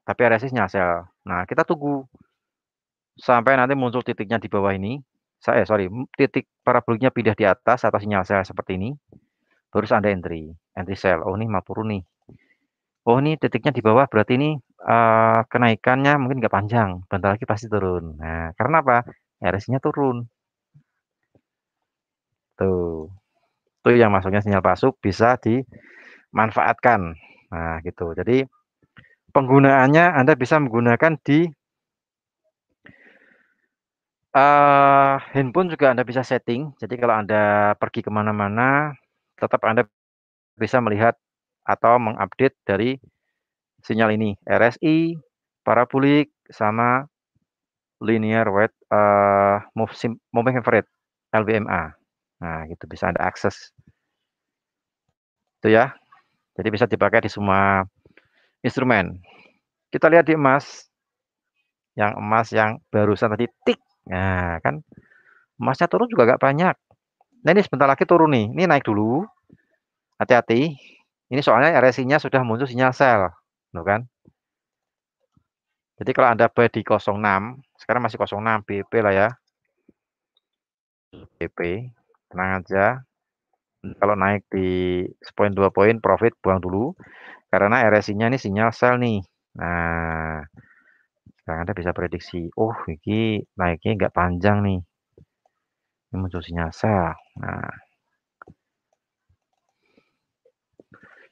Tapi RSI sinyal sell. Nah, kita tunggu sampai nanti muncul titiknya di bawah ini. Sorry, titik paraboliknya pindah di atas atau sinyal sell seperti ini. Baru Anda entry sell. Oh, ini mau turun nih. Oh, ini titiknya di bawah berarti ini kenaikannya mungkin nggak panjang, bentar lagi pasti turun. Nah, karena apa? RSI-nya turun. Tuh. Itu yang masuknya sinyal masuk bisa dimanfaatkan. Nah, gitu. Jadi penggunaannya Anda bisa menggunakan di handphone juga Anda bisa setting. Jadi kalau Anda pergi kemana-mana, tetap Anda bisa melihat atau mengupdate dari sinyal ini, RSI, parabolik, sama linear weight moving average LWMA. Nah, gitu bisa Anda akses. Itu ya. Jadi bisa dipakai di semua instrumen. Kita lihat di emas. Yang emas yang barusan tadi tik. Nah, kan emasnya turun juga gak banyak. Nah, ini sebentar lagi turun nih. Ini naik dulu. Hati-hati. Ini soalnya RSI-nya sudah muncul sinyal sell. Tuh kan? Jadi kalau Anda buy di 06, sekarang masih 06 BP lah ya. BP, tenang aja. Kalau naik di 1 2 poin profit buang dulu karena RSI-nya ini sinyal sell nih. Nah, sekarang Anda bisa prediksi, oh ini naiknya nggak panjang nih. Ini muncul sinyal sell. Nah,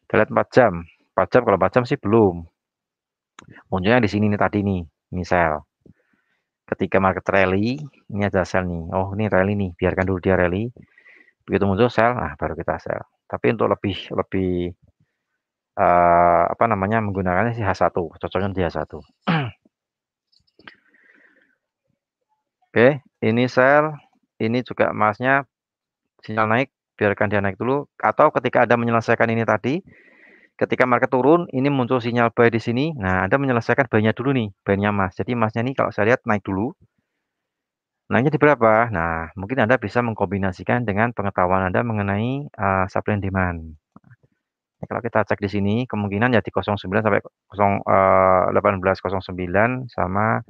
kita lihat 4 jam. 4 jam kalau 4 jam sih belum. Munculnya di sini nih tadi nih, ini sell. Ketika market rally, ini ada sell nih. Oh, ini rally nih, biarkan dulu dia rally. Begitu muncul sell, nah baru kita sell. Tapi untuk lebih apa namanya menggunakannya sih H1, cocoknya di H1. Oke, ini sell, ini juga emasnya sinyal naik, biarkan dia naik dulu. Atau ketika Anda menyelesaikan ini tadi, ketika market turun, ini muncul sinyal buy di sini. Nah, Anda menyelesaikan buy-nya dulu nih, buy-nya emas. Jadi emasnya ini kalau saya lihat naik dulu. Naiknya di berapa? Nah, mungkin Anda bisa mengkombinasikan dengan pengetahuan Anda mengenai supply and demand. Nah, kalau kita cek di sini, kemungkinan ya di 09 sampai 1809 sama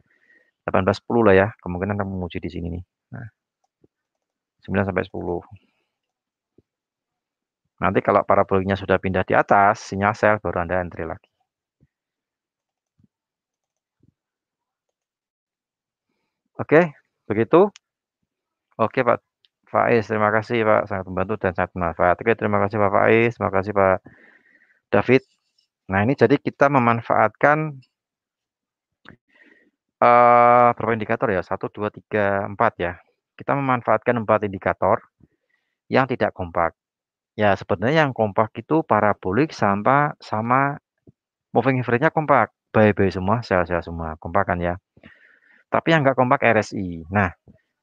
1810 lah ya. Kemungkinan akan menguji di sini nih. Nah, 9 sampai 10. Nanti kalau paraboliknya sudah pindah di atas, sinyal sell baru Anda entry lagi. Oke, begitu. Oke Pak Faiz, terima kasih Pak, sangat membantu dan sangat bermanfaat. Oke, terima kasih Pak Faiz, terima kasih Pak David. Nah, ini jadi kita memanfaatkan berapa indikator ya? 1, 2, 3, 4 ya. Kita memanfaatkan 4 indikator yang tidak kompak. Ya, sebenarnya yang kompak itu parabolik sama moving average-nya kompak. Buy-buy semua, sell-sell semua, kompak kan ya. Tapi yang nggak kompak RSI. Nah,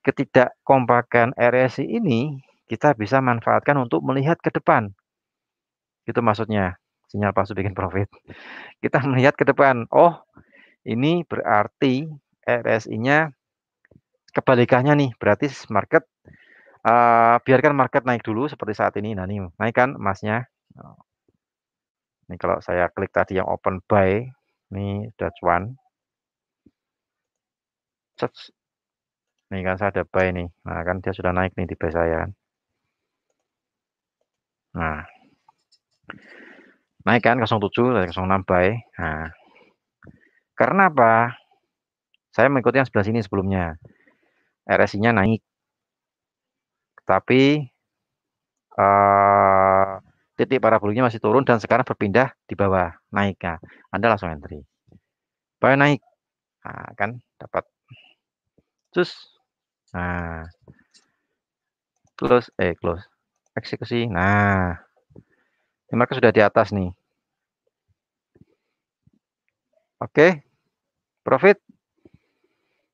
ketidakkompakan RSI ini kita bisa manfaatkan untuk melihat ke depan. Itu maksudnya, sinyal palsu bikin profit. Kita melihat ke depan, oh ini berarti RSI-nya kebalikannya nih, berarti market biarkan market naik dulu seperti saat ini. Nah, nih naik kan emasnya. Ini kalau saya klik tadi yang open buy, ini Dutch One. Nih kan saya ada buy nih. Nah, kan dia sudah naik nih di buy saya kan. Nah, naik kan 07 dari 06 buy. Nah, karena apa? Saya mengikuti yang sebelah sini sebelumnya. RSI-nya naik. Tapi eh, titik paraboliknya masih turun dan sekarang berpindah di bawah, naik. Nah, Anda langsung entry. Buy naik. Nah, kan dapat. Terus nah, close. Eksekusi. Nah, ini mereka sudah di atas nih. Oke, profit.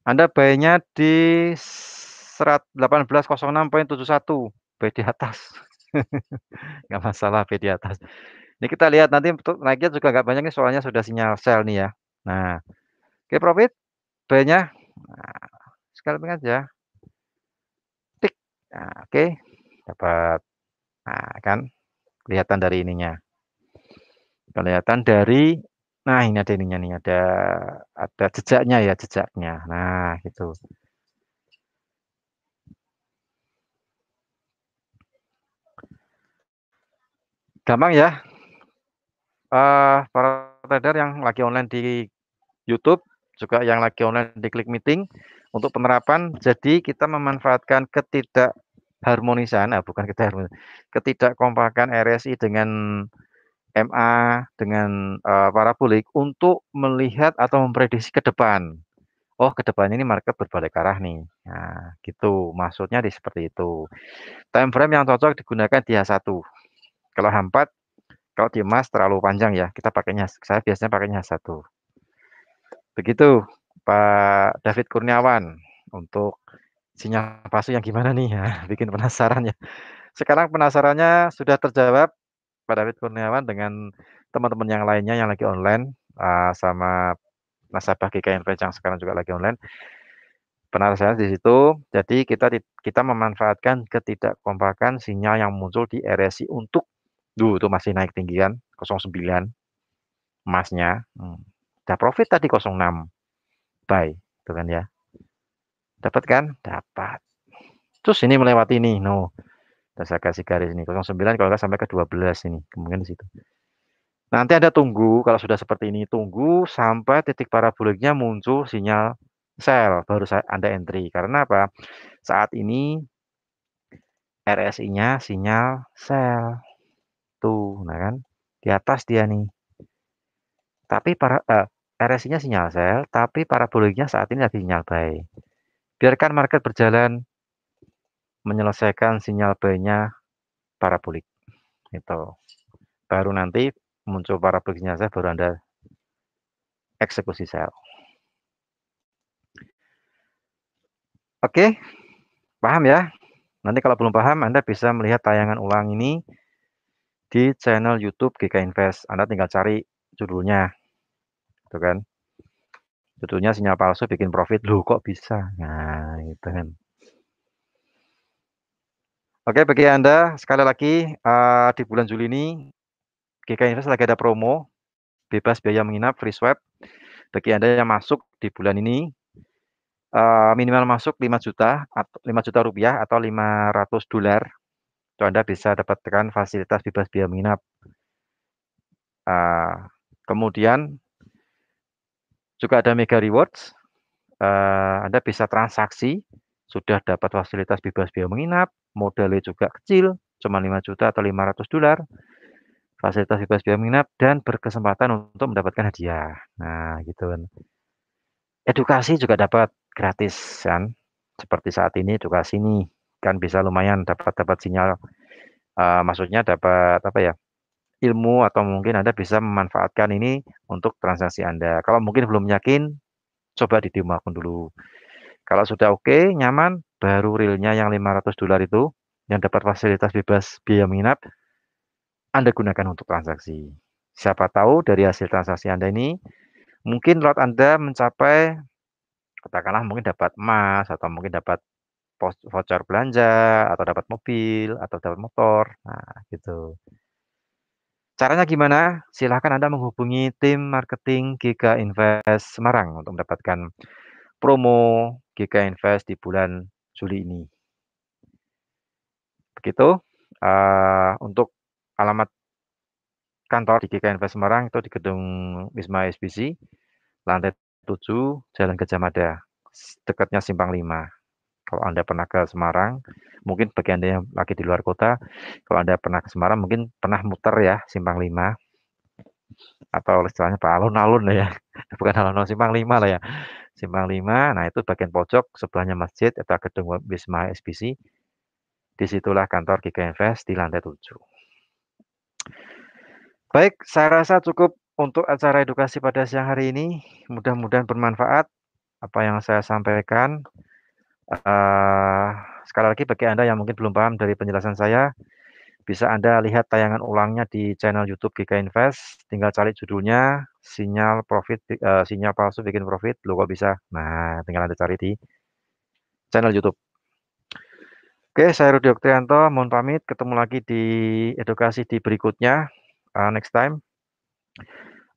Anda buy-nya di 1806,71. Buy di atas. Nggak masalah buy di atas. Ini kita lihat nanti untuk naiknya juga nggak banyak nih soalnya sudah sinyal sell nih ya. Nah, oke profit. Buy-nya. Nah, scalping aja. Tik. Nah, oke. Dapat. Nah, kan kelihatan dari ininya. Kelihatan dari nah ini ada ininya nih, ada jejaknya ya, jejaknya. Nah, gitu. Gampang ya. Para trader yang lagi online di YouTube, juga yang lagi online di Klik Meeting untuk penerapan. Jadi kita memanfaatkan ketidakharmonisan, bukan ketidakkompakan RSI dengan MA dengan parabolik untuk melihat atau memprediksi ke depan. Oh, ke depan ini market berbalik arah nih. Nah, gitu. Maksudnya seperti itu. Time frame yang cocok digunakan di H1. Kalau H4, kalau di emas terlalu panjang ya. Saya biasanya pakainya H1. Begitu, Pak David Kurniawan. Untuk sinyal palsu yang gimana nih? Ya, bikin penasaran ya. Sekarang penasarannya sudah terjawab, Pak David Kurniawan dengan teman-teman yang lainnya yang lagi online, sama nasabah GKINVest yang sekarang juga lagi online. Penasaran di situ. Jadi kita memanfaatkan ketidakkompakan sinyal yang muncul di RSI untuk itu masih naik tinggi kan, 09 emasnya. Udah profit tadi 06 buy, itu kan ya. Dapat kan? Dapat. Terus ini melewati ini, no. Dan saya kasih garis ini 09 kalau nggak sampai ke 12 ini, kemungkinan di situ. Nanti Anda tunggu kalau sudah seperti ini, tunggu sampai titik paraboliknya muncul sinyal sell, baru Anda entry. Karena apa? Saat ini RSI-nya sinyal sell. Tuh, nah kan? Di atas dia nih. Tapi RSI-nya sinyal sell, tapi paraboliknya saat ini lagi sinyal buy. Biarkan market berjalan menyelesaikan sinyal buy-nya parabolik. Itu. Baru nanti muncul paraboliknya saya baru Anda eksekusi sell. Oke, paham ya? Nanti kalau belum paham, Anda bisa melihat tayangan ulang ini di channel YouTube GKINVest. Anda tinggal cari judulnya, gitu kan? Judulnya sinyal palsu bikin profit. Loh, kok bisa? Nah, gitu kan. Oke, bagi Anda sekali lagi di bulan Juli ini GKINVest lagi ada promo bebas biaya menginap free swap. Bagi Anda yang masuk di bulan ini minimal masuk 5 juta atau 5 juta rupiah atau $500. Itu Anda bisa dapatkan fasilitas bebas biaya menginap. Kemudian juga ada Mega Rewards. Anda bisa transaksi, sudah dapat fasilitas bebas biaya menginap, modalnya juga kecil, cuma 5 juta atau $500, fasilitas bebas biaya menginap, dan berkesempatan untuk mendapatkan hadiah. Nah, gitu kan. Edukasi juga dapat gratis kan. Seperti saat ini edukasi nih, kan bisa lumayan dapat sinyal, maksudnya dapat apa ya, ilmu atau mungkin Anda bisa memanfaatkan ini untuk transaksi Anda. Kalau mungkin belum yakin, coba di-demo akun dulu. Kalau sudah oke, nyaman, baru realnya yang $500 itu, yang dapat fasilitas bebas biaya menginap, Anda gunakan untuk transaksi. Siapa tahu dari hasil transaksi Anda ini, mungkin lot Anda mencapai, katakanlah mungkin dapat emas, atau mungkin dapat voucher belanja, atau dapat mobil, atau dapat motor. Nah, gitu. Caranya gimana? Silahkan Anda menghubungi tim marketing Giga Invest Semarang untuk mendapatkan promo Giga Invest di bulan Juli ini. Begitu, untuk alamat kantor di Giga Invest Semarang itu di gedung Wisma SBC, lantai 7, Jalan Gajah Mada, dekatnya Simpang 5. Kalau Anda pernah ke Semarang, mungkin bagi Anda yang lagi di luar kota, kalau Anda pernah ke Semarang mungkin pernah muter ya Simpang 5, atau istilahnya apa, alun-alun lah ya, bukan alun-alun, Simpang 5 lah ya. Simpang 5, nah itu bagian pojok sebelahnya masjid atau gedung Wisma SBC, disitulah kantor Giga Invest di lantai 7. Baik, saya rasa cukup untuk acara edukasi pada siang hari ini. Mudah-mudahan bermanfaat apa yang saya sampaikan. Eee, Sekali lagi bagi Anda yang mungkin belum paham dari penjelasan saya, bisa Anda lihat tayangan ulangnya di channel YouTube Giga Invest, tinggal cari judulnya, sinyal palsu bikin profit, loh kok bisa? Nah, tinggal Anda cari di channel YouTube. Oke, saya Rudi Oktianto, mohon pamit, ketemu lagi di edukasi di berikutnya, next time.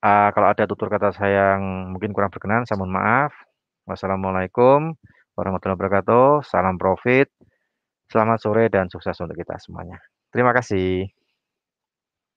Kalau ada tutur kata saya yang mungkin kurang berkenan, saya mohon maaf. Wassalamualaikum warahmatullahi wabarakatuh, salam profit, selamat sore dan sukses untuk kita semuanya. Terima kasih.